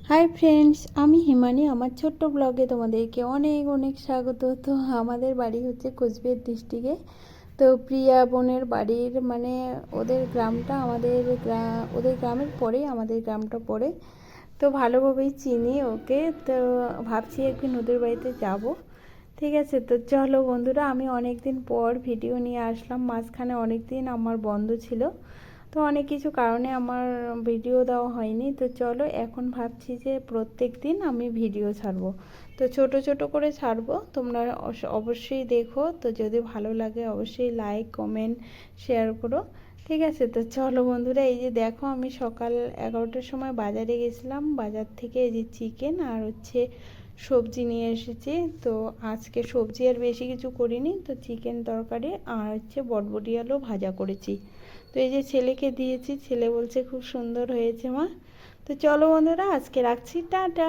Hi friends, আমি হিমানি। আমার ছোট্ট ব্লগে তোমাদেরকে অনেক অনেক স্বাগত। তো আমাদের বাড়ি হচ্ছে কোচবিহার ডিস্ট্রিক্টে। তো প্রিয়া বোনের বাড়ির মানে ওদের গ্রামটা ওদের গ্রামের পরেই আমাদের গ্রামটা পড়ে। তো ভালোভাবেই চিনি ওকে। তো ভাবছি একদিন ওদের বাড়িতে যাব। ঠিক আছে, তো চলো বন্ধুরা, আমি অনেক দিন পর ভিডিও নিয়ে আসলাম। মাঝখানে অনেক দিন আমার বন্ধ ছিল, তো অনেক কিছু কারণে আমার ভিডিও দেওয়া হয়নি। তো চলো, এখন ভাবছি যে প্রত্যেক দিন আমি ভিডিও ছাড়বো। তো ছোট ছোট করে ছাড়বো, তোমরা অবশ্যই দেখো। তো যদি ভালো লাগে অবশ্যই লাইক কমেন্ট শেয়ার করো। ঠিক আছে, তো চলো বন্ধুরা, এই যে দেখো, আমি সকাল 11টার সময় বাজারে গেছিলাম। বাজার থেকে এই যে চিকেন আর হচ্ছে সবজি নিয়ে এসেছি। তো আজকে সবজি আর বেশি কিছু করিনি, তো চিকেন তরকারি আর হচ্ছে বটবটি আলু ভাজা করেছি। তো এই যে ছেলেকে দিয়েছি, ছেলে বলছে খুব সুন্দর হয়েছে মা। তো চলো বন্ধুরা, আজকে রাখছি, টাটা।